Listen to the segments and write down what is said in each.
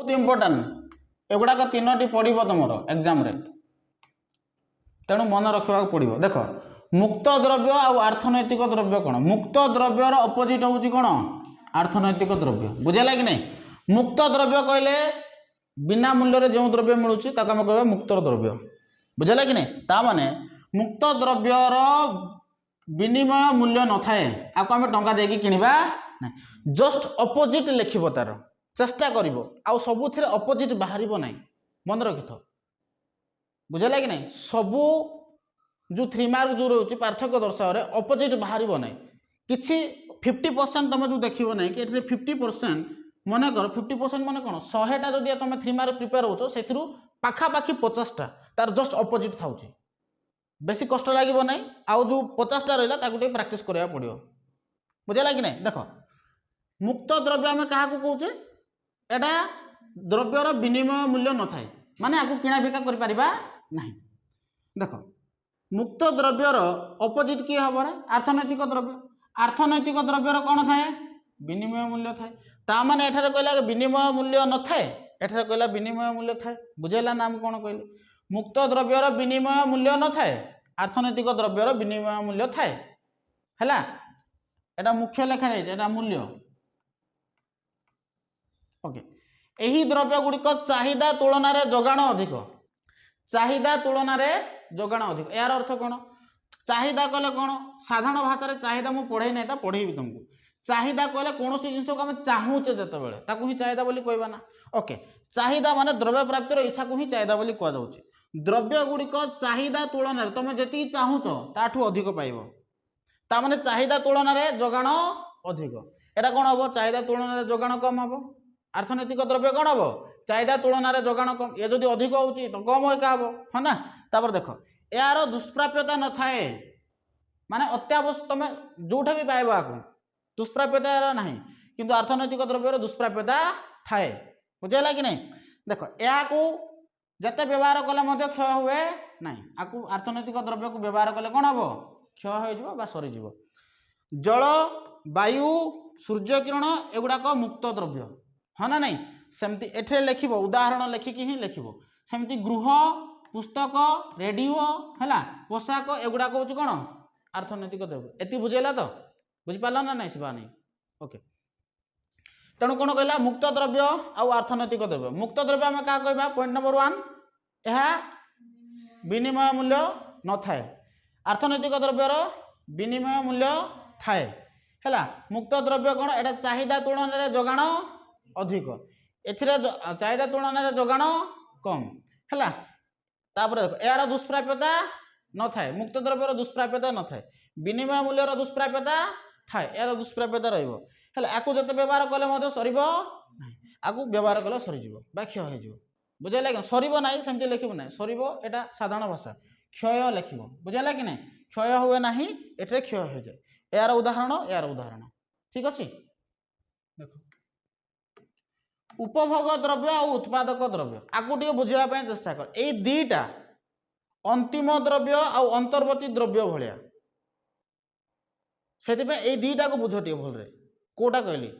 बहुत इंपोर्टेंट एगुड़ाक तीनोटी पड़ो तुम एग्जाम रे तेणु मन रखा पड़ो देख मुक्त द्रव्य आउ अर्थनैतिक द्रव्य कौन मुक्त द्रव्यर अपोजिट हूँ कौन अर्थनैतिक द्रव्य बुझेगा कि नहीं मुक्त द्रव्य कहले बिना मूल्य जो द्रव्य मिलूँ आम कह मुक्त द्रव्य बुझेगा कि नहीं ताने मुक्त द्रव्यर विनिमय मूल्य न थाए आपको आम टंका देकी किणवा जस्ट अपोजिट लिख तार चेष्टा कर सबुथ अपोजिट बाहर ना मन रखि था बुझेगा कि नहीं सबू जो 3 मार्क जो रोचे पार्थक्य दर्शावे अपोजिट बाहर ना कि 50% तुम जो देख ना कि 50% मन कर 50% मन कौन 100टा जदि तुम 3 मार्क प्रिपेयर हो से पाखापाखि 50टा तार जस्ट अपोजिट था बेसी कष्ट लगे ना आउ जो 50टा रहा प्राक्ट कराया पड़ो बुझेगा कि नहीं देख मुक्त द्रव्य आम क्या कौचे एटा द्रव्यर विनिमय मूल्य न थाए माने आपको किणा बिका कर देख मुक्त द्रव्यर अपोजिट किए हम अर्थनैतिक अर्थनैतिक द्रव्यर कौन थाए विनिमय मूल्य थाए ताने एठारे कहला विनिमय मूल्य न थाए एठारे कहला विनिमय मूल्य थाए बुझेला ना हम कौन कहले मुक्त द्रव्यर विनिमय मूल्य न थाए अर्थनैतिक द्रव्यर विनिमय मूल्य थाए हैला एटा मुख्य लेखा जाए मूल्य ओके यही द्रव्य गुड़िक चाहिदा तुलन में जोगाण अधिक चाहिदा तुलन में जोगाण अधिक यार अर्थ कौन चाहिदा कहले कौन साधारण भाषा रे चाहिदा मु पढ़े ना तो पढ़ेबी तुमको चाहिदा कहले कौन सी जिनस को आम चाहूचे जितेबाला ताकू ही चाहिदा बोली कहबा ना ओके चाहिदा माने द्रव्य प्राप्तिर इच्छा को ही चाहिदा बोली कह जाउची द्रव्य गुड़िक चाहिदा तुलन में तुम जी चाहूच ताठू अधिक पाइब ताने चाहिदा तुलन में जोगाण अधिक एटा कौन हम चाहिदा तुलन में जोगाण कम हम अर्थनैतिक द्रव्य कौन हम चाहिदा तुलन में जोगाण कम ये जदि अधिक होची तो कम एका हम है ना तापर देख यार दुष्प्राप्यता न थाए माने अत्यावश्यक तुम जोठे भी पाइब आपको दुष्प्राप्यता ना किंतु अर्थनैतिक द्रव्यर दुष्प्राप्यता थाए बुझेगा कि नहीं देख या जिते व्यवहार कले क्षय हुए ना आपको अर्थनैतिक द्रव्य को व्यवहार कले कौन हम क्षय हो सरीज जल वायु सूर्य किरण एगुड़ाक मुक्त द्रव्य हाँ ना नहीं सेमती एठे लिख उदाहरण लिखिकी ही लिख सेमती गृह पुस्तक रेडियो है पोशाक एगुड़ाक हूँ कौन अर्थनैतिक द्रव्य एति बुझेला तो बुझिपार ना नहीं शिवा नहीं ओके तेणु कौन कहला मुक्त द्रव्य आउ अर्थनैतिक द्रव्य मुक्त द्रव्य आम क्या कहवा पॉइंट नंबर 1 यह विनिमय मूल्य न थाए अर्थनैतिक द्रव्यर विनिमय मूल्य थाए है मुक्त द्रव्य कौन एटा चाहिदा तुलन में जोगाण अधिक एथिरे चाहिदा तुलन में जोगाण कम है तापर यार दुष्प्राप्यता न थाए मुक्त द्रव्यर दुष्प्राप्यता न थाए विनिमय मूल्यर दुष्प्राप्यता थाए यार दुष्प्राप्यता रहिबो हेले आकु जते व्यवहार कले मते सरीबो आकु व्यवहार कले सरीजिवो बा क्षय होइजिवो बुझेला कि सरीबो नाही सेमति लिखिबो नाही सरीबो एटा साधारण भाषा क्षय लिखिबो बुझेला कि नाही क्षय हुए नाही एटे क्षय हो जाए यार उदाहरण ठीक अछि देखो उपभोग द्रव्य और उत्पादक द्रव्य आकु टिके बुझिबा पय चेष्टा कर ए दीटा अंतिम द्रव्य और अंतर्वर्ती द्रव्य भलिया सेतिपे ए दीटा को बुझ टिके भल रे कोटा कहली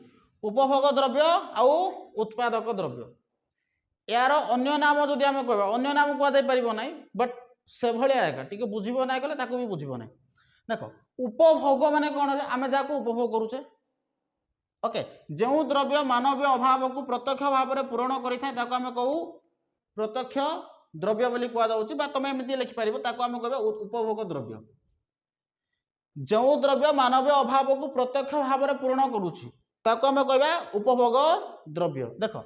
उपभोग द्रव्य और उत्पादक द्रव्य यार अन्य नाम जदि आम कहबा अन्य नाम कह जाई परिबो नाही बट से भलिया एका टिके बुझिबो नाही कले ताको भी बुझिबो नाही देखो उपभोग माने कोन रे आमे जाको उपभोग करूचे ओके जो द्रव्य मानवीय अभाव को प्रत्यक्ष भाव में पूरण करें आम कहू प्रत्यक्ष द्रव्य बोली कह तुम एमती लिखिपार आम कह उपभोग द्रव्य जो द्रव्य मानवीय अभाव को प्रत्यक्ष भाव में पूरण करुच्ची आम कह उपभोग द्रव्य देख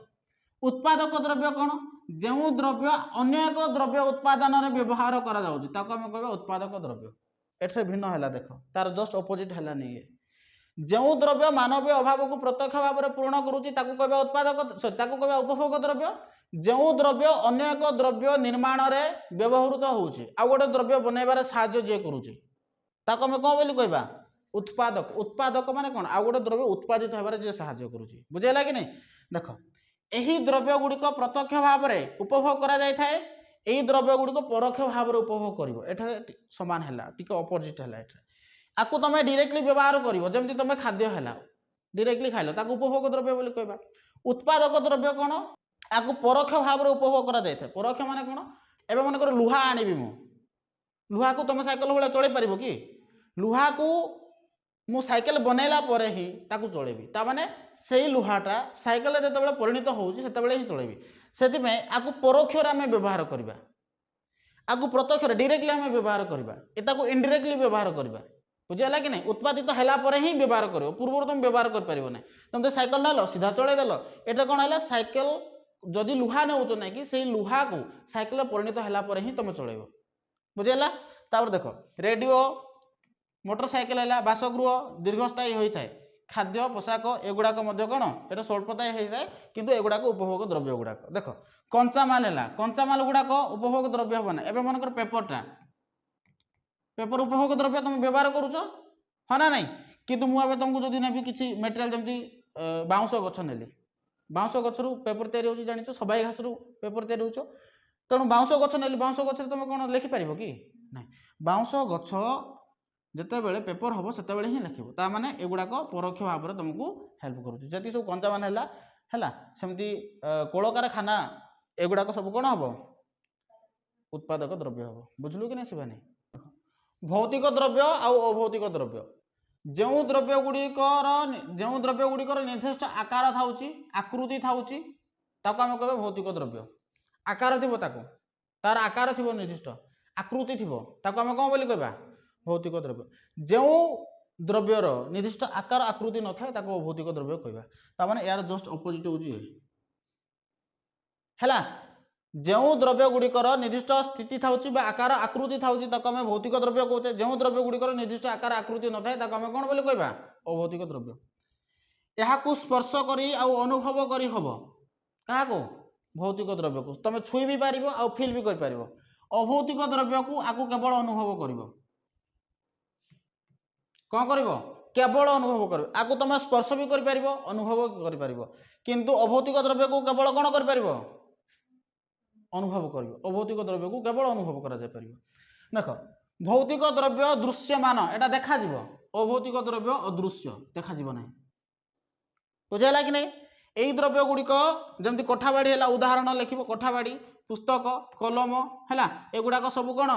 उत्पादक द्रव्य कौन जो द्रव्य अन्य एक द्रव्य उत्पादन में व्यवहार करा आम कह उत्पादक द्रव्य एठे भिन्न है देख तार जस्ट अपोजिट है नहीं जो द्रव्य मानवीय अभाव को प्रत्यक्ष भाव में पूर्ण करुच्ची कहवा उत्पादक कहवा उपभोग द्रव्य जो द्रव्य अन्य एक द्रव्य निर्माण में व्यवहृत होउची आ गोटे द्रव्य बनैबार साहाय्य जे करुच्ची ताको आम कौन बोली कहवा उत्पादक उत्पादक माने कौन आ गोटे द्रव्य उत्पादित होबार जे साहाय्य करुच्ची बुझेला कि नहीं देख यही द्रव्य गुड़िक प्रत्यक्ष भाव में उपभोग करा जाय थाए यही द्रव्य गुड़िक परोक्ष भाव में उपभोग करिवो एठारे समान हैला टिके अपोजिट हैला एठारे आकु तुम डायरेक्टली व्यवहार करिवो जेमति तुम खाद्य हैला डायरेक्टली खाइलो ताकु उपभोग द्रव्य बोली कहबा उत्पादक द्रव्य कौन आपको परोक्ष भाव में उपभोग करा जाए परोक्ष माने कौन एवं मनकर लुहा आनिबी मु लुहा को तुम साइकेल भाई चल पार कि लुहा को मु साइकेल बनैला पर ही ताकू चलेबी ताने से लुहाटा साइकेल जिते परिणत होती ही चलेबी से आपको परोक्ष आम व्यवहार करवा आपको प्रत्यक्ष डायरेक्टली आम व्यवहार करवा एटा इनडायरेक्टली व्यवहार करवा बुझीगला कि नहीं उत्पादित है ही व्यवहार कर पूर्व तुम व्यवहार कर ना तुम तो साइकेल नेल सीधा चलदेल एटा कौन है साइकेल जदि लुहा नौ ना कि से लुहा को साइकेल परिणत है ही तुम चल बुझीगला देख रेडियो मोटरसाइकेल है बासगृह दीर्घस्थायी होता है खाद्य पोशाक एगुड़ाक कौन ये स्वल्पदायी होता है किंतु एगुड़ाक उपभोग द्रव्य गुड़ाक देख कंचामाल है कंचामाल गुड़ाक उपभोग द्रव्य हम ना एवं मनकर पेपरटा पेपर उपभोग द्रव्य तुम व्यवहार करुच हाँ ना नहीं किंतु मुझे तुमको जब नेबी किसी मेटेरियल जमी बाउंश गछ नेली बाउंश गचरू पेपर तैयारी जान सबाई घास पेपर तैयारी हो तेणु बाउंश गछ नेली बाउंश गछ तुम कौन लिखिपार कि ना बाउंश गछ जितेबाला पेपर हम से ही लिखो ताने एगुड़ाक परोक्ष भाव में तुमको हेल्प करुँच सब कंचामान है सेमती कलकारखाना एगुड़ाक सब कौन हम उत्पादक द्रव्य हम बुझलु कि नहीं शिवानी भौतिक द्रव्य आउ अभौतिक द्रव्य जो द्रव्य गुड़िकर निर्दिष्ट आकार था आकृति था आम कह भौतिक द्रव्य आकार थी तार आकार थी निर्दिष्ट आकृति थी आम कौन बोली कहवा भौतिक द्रव्य जो द्रव्यर निर्दिष्ट आकार आकृति न थाए अभौतिक द्रव्य कहवा ताने यार जस्ट अपोजिट होगा जो द्रव्य गुड़िकर निर्दिष्ट स्थिति था आकार आकृति था आम भौतिक द्रव्य कहे जो द्रव्य गुड़िकर निर्दिष्ट आकार आकृति न थाए आम कौन बोली कहवा अभौतिक द्रव्य यहाँ स्पर्श कर अनुभव कर हम क्या भौतिक द्रव्य को तुम छुई भी पार आ फिल भी कर अभौतिक द्रव्य को आपको केवल अनुभव कर कौन कर केवल अनुभव कर आपको तुम स्पर्श भी कर अनुभव कर किंतु अभौतिक द्रव्य को केवल कौन कर अनुभव कर अभौतिक द्रव्य को केवल अनुभव कर देख भौतिक द्रव्य दृश्यमान एटा देखा अभौतिक द्रव्य अदृश्य देखा ना बुझेगा कि नहीं यही द्रव्य गुड़िक जमी कोठाबाड़ी है उदाहरण लिख कोठाबाड़ी पुस्तक कलम है एगुड़ाक सब कौन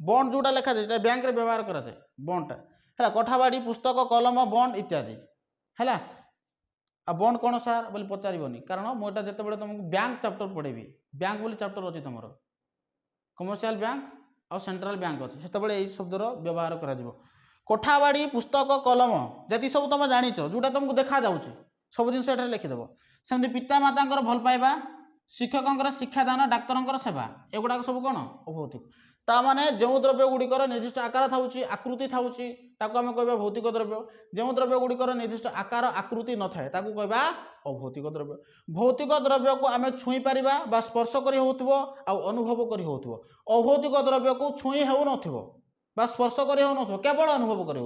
बॉन्ड जोटा लिखा जाए बैंक व्यवहार कराए बॉन्डटा है कोठाबाड़ी पुस्तक कलम बॉन्ड इत्यादि है आ बॉन्ड कौन सार बोली पचारनी कारण मुझे जिते तुमको बैंक चैप्टर पढ़ेबी बैंक बोली चैप्टर अच्छी तुम कमर्शियल बैंक और सेंट्रल बैंक अच्छे से शब्दर व्यवहार कर कोठाबाड़ी पुस्तक कलम जदि सब तुम जाच जोटा तुमको देखा सब जिन लिखिदेव सेमती पितामाता भल पाइबा शिक्षक शिक्षादान डाक्तर सेवा एगुड़ाक सब कौन अभौतिक ताने जो द्रव्य गुड़िकर निर्दिष्ट आकार था आकृति था आम कह भौतिक द्रव्य जो द्रव्य गुड़िकर निर्दिष्ट आकार आकृति न थाए कहवा अभौतिक द्रव्य भौतिक द्रव्य को आम छुई पार स्पर्श कर अनुभव कर अभौतिक द्रव्य को छुई हो स्पर्श कर केवल अनुभव कर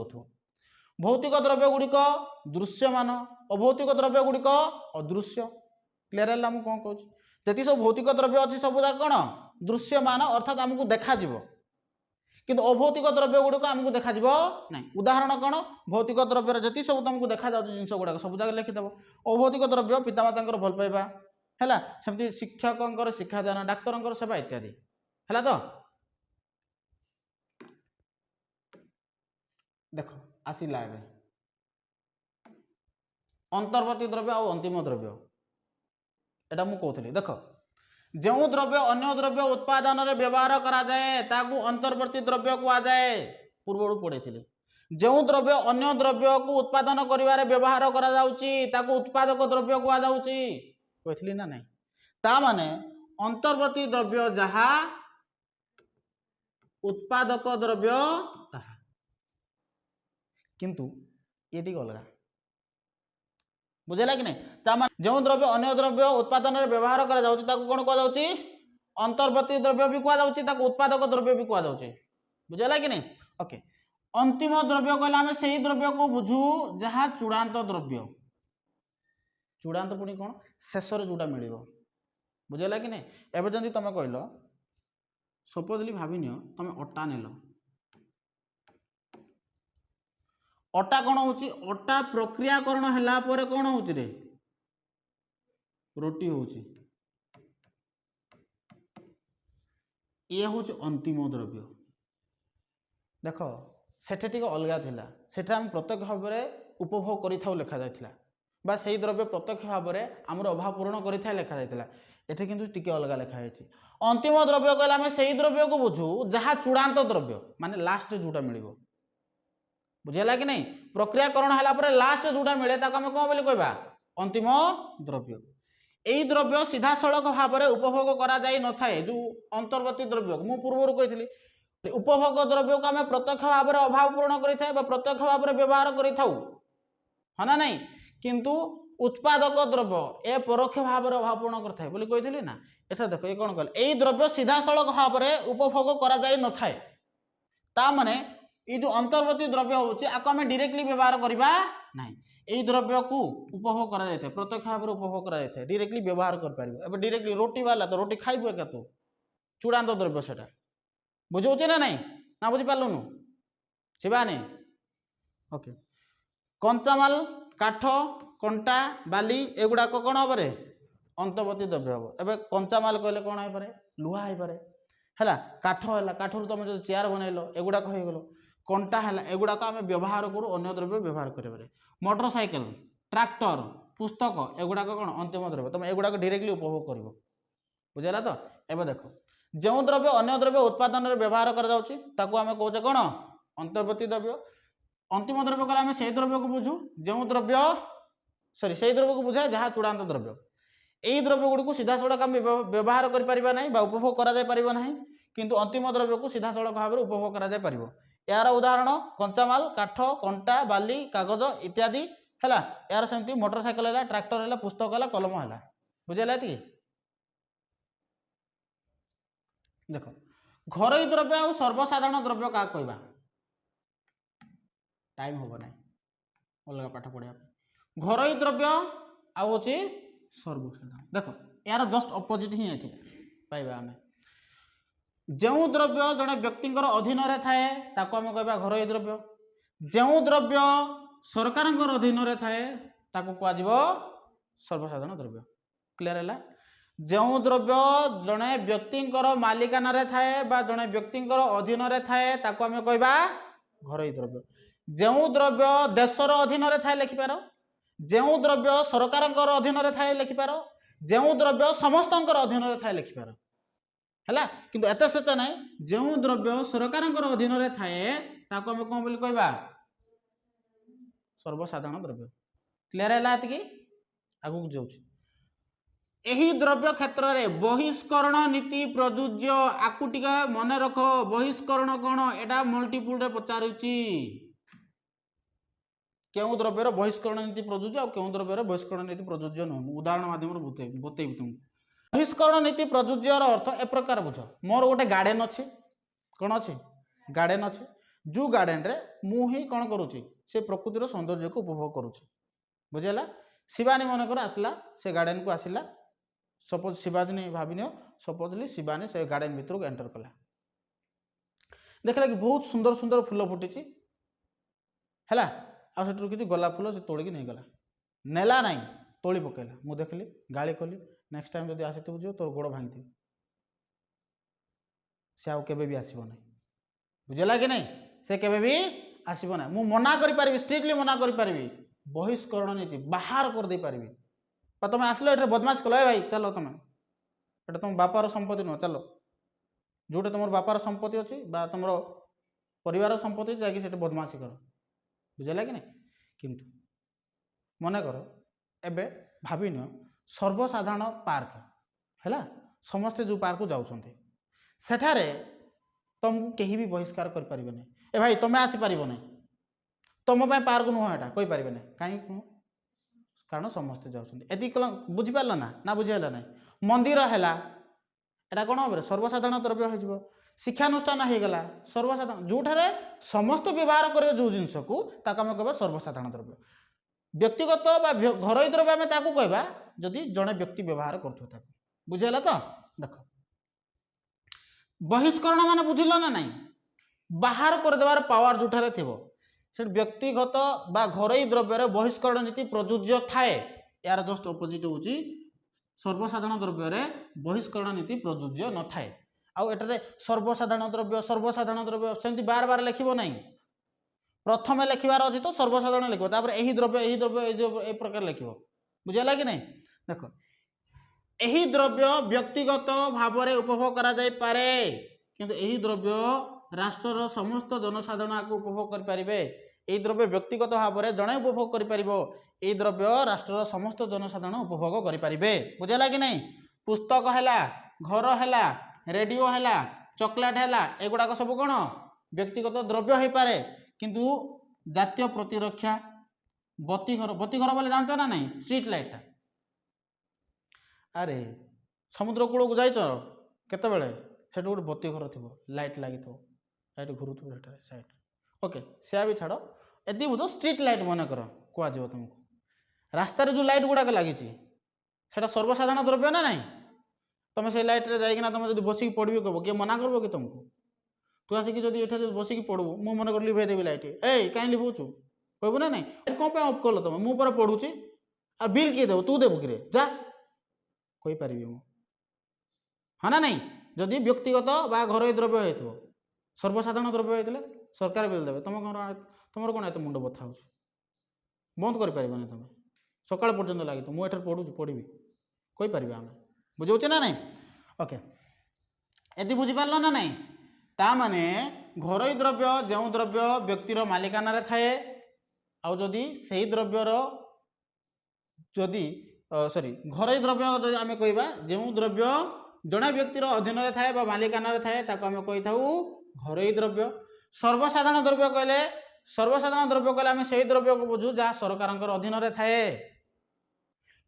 भौतिक द्रव्य गुड़िक दृश्यमान अभौतिक द्रव्य गुड़िक अदृश्य क्लियर है कौन कहूँ जी सब भौतिक द्रव्य अच्छी सब कौन दृश्यमान अर्थात आमको देखा किंतु अभौतिक द्रव्य गुड़िक आमको देखा ना उदाहरण कौन भौतिक द्रव्य जी सब तुमको देखा जिन गुड़ाक सब जगह लिखिदेव अभौतिक द्रव्य पितामाता भल पाइबा है सेमती शिक्षक शिक्षादान डाक्तर सेवा इत्यादि है तो देख आसला अंतर्वर्ती द्रव्य और अंतिम द्रव्य एटा मु कहूली देख जो द्रव्य अन्य द्रव्य उत्पादन रे व्यवहार करा जाए ताकू अंतर्वर्ती द्रव्य कहुए पूर्व पढ़े जो द्रव्य अन्य द्रव्य को उत्पादन करिवारे व्यवहार करा जाउची ताकू उत्पादक द्रव्य कहली ना नहीं ता माने अंतर्वर्ती द्रव्य जहा उत्पादक द्रव्य ताहा किंतु ये अलग बुझेगा कि नहीं जो द्रव्य अन्य द्रव्य उत्पादन रे व्यवहार करा जाउची ताकू कोन कहवा जाउची अंतर्वर्ती द्रव्य भी कहवा जाउची ताकू उत्पादक द्रव्य भी कहवा जाउची बुझेगा कि नहीं ओके अंतिम द्रव्य कहला हमें सही द्रव्य को बुझू जहाँ चूड़ांत द्रव्य चूड़ांत पुणी कौन शेष जोटा मिल बुझेगा कि नहीं एवं जमी तुम कहल सपोजली भाविनियो तुम अटा नेल अटा कौन होची अटा प्रक्रियाकरण हैला परे कौन होची रे रोटी होची ये हूँ अंतिम द्रव्य देख सेठे टिके अलगा थिला सेठे आम प्रत्यक्ष भाव में उपभोग करिथाउ लिखा जाइथिला बा सेही द्रव्य प्रत्यक्ष भाव में आमर अभाव पूरण करिथाय लिखा जाइथिला एठे किंतु टिके अलगा लिखा है अंतिम द्रव्य कहले आम सेही द्रव्य को बुझू जहाँ चूड़ांत द्रव्य माने लास्ट जोटा मिलिबो बुझेला कि नहीं प्रक्रियाकरण हला परे लास्ट जोटा मिले ताको हम कोन बोली कहबा अंतिम द्रव्य एई द्रव्य सीधा सड़क भाव में उपभोग करा जाई न थाए जो अंतर्वर्ती द्रव्य मु पूर्व कही उपभोग द्रव्य को आम प्रत्यक्ष भाव में अभाव पूरण करें प्रत्यक्ष भाव में व्यवहार करें ना नहीं किंतु उत्पादक द्रव्य ए परोक्ष भाव में अभाव पूर्ण करता बोली कही ना एटा देख ये कौन कहले यही द्रव्य सीधा सड़क भाव में उपभोग करा जाई न थाए ता माने ये जो अंतर्वर्ती द्रव्य होची आको आम डायरेक्टली व्यवहार करबा नहीं यही द्रव्य को उपभोग करा जाए प्रत्यक्ष भाव में उपभोग करा जाए डायरेक्टली व्यवहार कर पारिबो एबे डायरेक्टली रोटी वाला तो रोटी खाइबो एका तो चूड़ांत द्रव्य सेटा बुझे ना नहीं ना बुझी पार्लुनु शिवानी ओके कंचामाल काठ कंटा बाली एगुड़ाक कौन हम अंतर्वर्ती द्रव्य हम एवं कंचामाल कहले कौन हो पारे लुहा हो पारे है काठ है काठर तुम जो चेयर बनइल एगुड़ाक हो गल कंटा है एगुड़ाक आम व्यवहार करूँ अन्य द्रव्य व्यवहार करें मोटरसाइकेल ट्रैक्टर पुस्तक एगुड़ाक कौन अंतिम द्रव्य तुम एगुड़ाक डायरेक्टली उपभोग कर बुझेगा तो एवं देख जो द्रव्य अन्य द्रव्य उत्पादन में व्यवहार करें कौचे कौन अंतर्वर्ती द्रव्य अंतिम द्रव्य कहले आम से द्रव्य को बुझू जो द्रव्य सॉरी से द्रव्य को बुझाए जहाँ चूड़ांत द्रव्य यही द्रव्य गुड़ी सीधा सड़क आम व्यवहार कर उपभोग करा किंतु अंतिम द्रव्य को सीधा सड़क भाव में उपभोग करा यार उदाहरण कंचामाल काठ कंटा बाली कागज इत्यादि है यार सेमती मोटरसाइकेल है ट्रैक्टर है पुस्तक है कलम है बुझेगा ये देख घरोई द्रव्य और सर्वसाधारण द्रव्य क्या कहवा टाइम हम ना अलग पाठ पढ़ा घरोई द्रव्य आउ सर्वसाधारण देख यार जस्ट अपोजिट ही ये पाइबा आम जो द्रव्य जड़े व्यक्ति अधीन थाए आम कह घरोई द्रव्य जो द्रव्य सरकार अधीन थाए कह सर्वसाधारण द्रव्य क्लियर है जो द्रव्य जड़े व्यक्ति मालिकाना थाए जड़े व्यक्ति अधीन थाए आम कह घरोई द्रव्य जो द्रव्य देशर अधीन थाए लिखिपार जो द्रव्य सरकार अधीन थाए लिखिपार जो द्रव्य समस्त अधीन थाए लिखिपार है किंतु एत सेत ना जो द्रव्य सरकार अधीन थाए आम कौन बोली कहवा सर्वसाधारण द्रव्य क्लियर है ये आगू जाऊँ यही द्रव्य क्षेत्र में बहिष्करण नीति प्रযোज्य आकु टिके मन रख बहिष्करण कौन एटा मल्टीपुल रे पचारुची क्यों द्रव्यर बहिष्करण नीति प्रযোज्य और क्यों द्रव्यर बहिष्करण नीति प्रযোज्य नुह उदाहरण माध्यम बतैबी तुमको बहिष्करण नीति प्रযোज्यर अर्थ ए प्रकार बुझ मोर गोटे गार्डन अच्छी कौन अच्छी गार्डन अच्छी जो गार्डन रे मु ही कौन करुच्ची से प्रकृतिर सौंदर्य को उपभोग करुच्ची बुझेगा शिवानी मनकर आसला से गार्डन को आसला सपोज शिवानी भाविन सपोजली शिवानी से गार्डन भीतर को एंटर कला देखला कि बहुत सुंदर सुंदर फूल फुटी है आठ कि गोलाप फूल से तोड़ नहीं गला नेला नहीं तोली पकेला मु देखली गाड़ी कली नेक्स्ट टाइम जब आसी जो तोर गोड़ भांगी से आउ केबे भी आसीबो नहीं बुझेला कि नहीं से केबे भी आसीबो ना मु मना करि पारिबी स्ट्रिक्टली मना करि पारिबी बहिष्करण नीति बाहर कर दे पारिबी तुम आसलो ये बदमाश कल भाई चलो तुम ये तुम बापार संपत्ति नुह चलो जोटे तुम बापार संपत्ति अच्छी तुम परिवार संपत्ति जाकि बदमाशी कर बुझेगा कि नहीं किंतु मन कर एबे भाविन सर्वसाधारण पार्क है समस्ते जो पार्क जाऊँच सेठारे तुमको कहीं भी बहिष्कार कर ए भाई तुम्हें आसीपार नहीं तुम पार्क नुह एटा कही पारे ना कहीं कारण समस्ते जाती बुझीपार ना बुझेगा ना मंदिर है एटा कौन हम सर्वसाधारण द्रव्य हो शिक्षानुष्ठान हो गला सर्वसाधारण जोठारे समस्त व्यवहार कर जो जिनस को आम कह सर्वसाधारण द्रव्य व्यक्तिगत घरोई द्रव्य आम कहवा जदि जड़े व्यक्ति व्यवहार कर बुझेगा तो देख बहिष्करण मान बुझल ना नहीं बाहर करदेवार पावर जोठारे थी से व्यक्तिगत बा घरोई द्रव्य बहिष्करण नीति प्रযোज्य थाए यार जस्ट अपोजिट हूँ सर्वसाधारण द्रव्य बहिष्करण नीति प्रযোज्य न थाए आउ एटारे सर्वसाधारण द्रव्य सेमती बार बार लिखिबो नहीं प्रथम लिखबार अच्छी तो सर्वसाधारण लिखो तापर यही द्रव्य ए प्रकार लिखो बुझेगा कि नहीं देख यही द्रव्य व्यक्तिगत भाव में उपभोग करा जाय पारे किंतु यही द्रव्य राष्ट्रर समस्त जनसाधारण को उपभोग कर पारिबे यही द्रव्य व्यक्तिगत भाव में जड़े उपभोग कर पारिबो यही द्रव्य राष्ट्रर समस्त जनसाधारण उपभोग कर पारिबे बुझेगा कि नहीं पुस्तक है घर है रेडियो है चॉकलेट है एगुड़ाक सब कौन व्यक्तिगत द्रव्य हो पारे किंतु जातीय प्रतिरक्षा बतीघर बोले जानते ना नहीं स्ट्रीट लाइट अरे समुद्र कूल को जाइच केते बेले से गोटे बतीघर थी लाइट लगी लाइट घुरुव साइड ओके से भी छाड़ यदि बुझ स्ट्रीट लाइट मन कर कह तुमको रास्तार जो लाइट गुड़ाक लगी सर्वसाधारण द्रव्य ना नहीं तुम से लाइट रे जाइना तुम जो बसिक पढ़ी कह किए मना कर कि तुमको तू आसिक जब ये बसिक पढ़ू मु मन कर लिभे देवी लाइट ए कहीं लिभुचु कहबू ना नहीं कौन पे ऑफ कल तुम मुझे पढ़ुची आ बिल किए देव तू देवु कि जा कहीपर मु हाँ ना नहीं जदि व्यक्तिगत बा घर द्रव्य हो सर्वसाधारण द्रव्य होते सरकार बिल देवे तुम कौन एत मुंड बथा हो बंद कर तुम सकाल पर्यटन लगे मुझे पढ़ुची पढ़ी कहीपर आम बुझे ना नहीं ओके यदि बुझीपार ना नहीं ताने घर द्रव्य जो द्रव्य व्यक्तिर मालिकाना रे थाए आउ जदि से द्रव्यर जदि सॉरी घर द्रव्य जदि आम कहवा जो द्रव्य जड़े व्यक्तिर अधीन रे थाए मालिकाना रे थाए ताको आम कही थाउ घर द्रव्य सर्वसाधारण द्रव्य कहले आम से द्रव्य को बुझू जहाँ सरकार अधीन रे थाए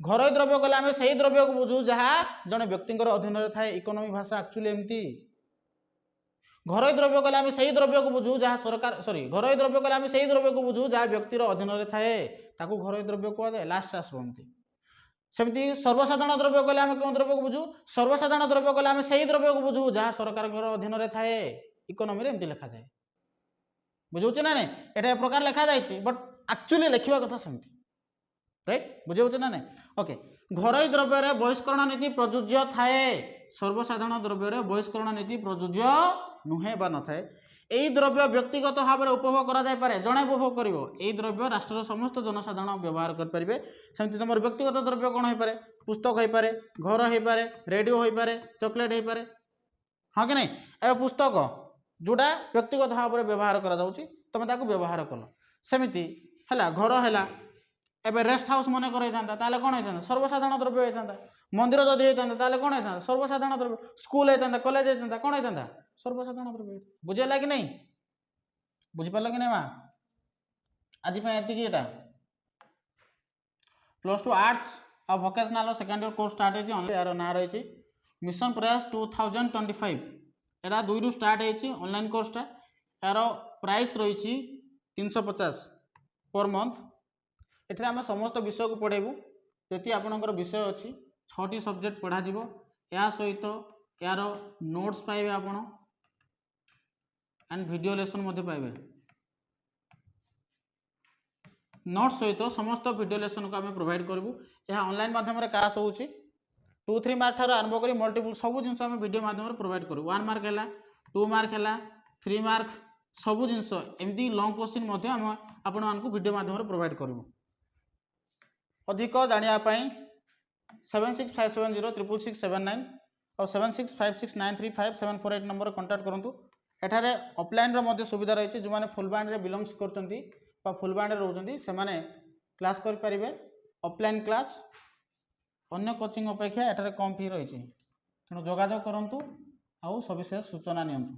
घर द्रव्य कहले आम से द्रव्य को बुझू जहाँ जड़े व्यक्ति अधीन रे थाए इकोनॉमी भाषा एक्चुअली एमती घर द्रव्य कहले आम से द्रव्य को बुझू जहाँ सरकार सॉरी घर द्रव्य कहले आम से द्रव्य को बुझू जहाँ व्यक्तिर अधीन रे थाए ताकू घर द्रव्य कहुए लास्ट आसबती सेमती सर्वसाधारण द्रव्य कहले आम कौन द्रव्य को बुझू सर्वसाधारण द्रव्य कहले आम से द्रव्य को बुझू जहाँ सरकार अधीन रे थाए इकोनॉमी रे एमती लिखा जाए बुझे ना नहीं एटा प्रकार लिखा जाए बट एक्चुअली लिखा कथा सेमती राइट बुझे ना नहीं ओके घर द्रव्य बहिष्करण नीति प्रযোज्य थाए सर्वसाधारण द्रव्य बहिष्करण नीति प्रযোज्य नुहे बा न थाए यही द्रव्य व्यक्तिगत भाव में उपभोग करा जाय पारे जड़े उपभोग कर यही द्रव्य राष्ट्र समस्त जनसाधारण व्यवहार करेंगे सेमती तुम व्यक्तिगत द्रव्य कौन हो पारे पुस्तक हो पारे घर हो पारे रेडियो हो पारे चॉकलेट हो पारे हाँ कि नहीं ए पुस्तक जोड़ा व्यक्तिगत भाव में व्यवहार करा जाउची तुम ताको व्यवहार कल सेमती है घर है एबे रेस्ट हाउस मन कर कौन होता सर्वसाधारण द्रव्य होता मंदिर जदि होता कौन होता सर्वसाधारण द्रव्य स्कूल होता कॉलेज होता कौन होता सर्वसाधारण द्रव्य बुझेगा कि नहीं बुझीपार कि नहीं माँ आज एटा +2 आर्ट्स और vocational second year course start होती यार ना रही मिशन प्रयास 2025 एटा 2 रु स्टार्ट होती ऑनलाइन कोर्सटा यार प्राइस रही 350 पर मंथ एठे आम समस्त विषय को पढ़ेबू जी आपणकर विषय अच्छी 6टी सब्जेक्ट पढ़ा या सहित यार नोट्स पाइबे आपण एंड वीडियो लेसन मध्य पाइबे नोट्स सहित समस्त वीडियो लेसन को आम प्रोवाइड करूँ यह ऑनलाइन माध्यम क्लास होची 2-3 मार्क ठार आरंभ कर मल्टीपल सब जिन आम वीडियो माध्यम प्रोवाइड करूँ 1 मार्क है 2 मार्क है 3 मार्क सब जिनस एमती लॉन्ग क्वेश्चन आम आपण मानक वीडियो माध्यम प्रोवाइड करूँ अधिक जानापी 7657066679 और 7656935748 नंबर कंटाक्ट करूँ एठारे ऑफलाइन रो सुविधा रही जो मैंने फुलबाणी बिलोंग्स कर फुलबाणी रोचे से क्लास करें ऑफलाइन क्लास अन्य कोचिंग अपेक्षा एठारे कम फी रही तेणु जोगाजोग करूँ आउ सविशेष सूचना नियंतु।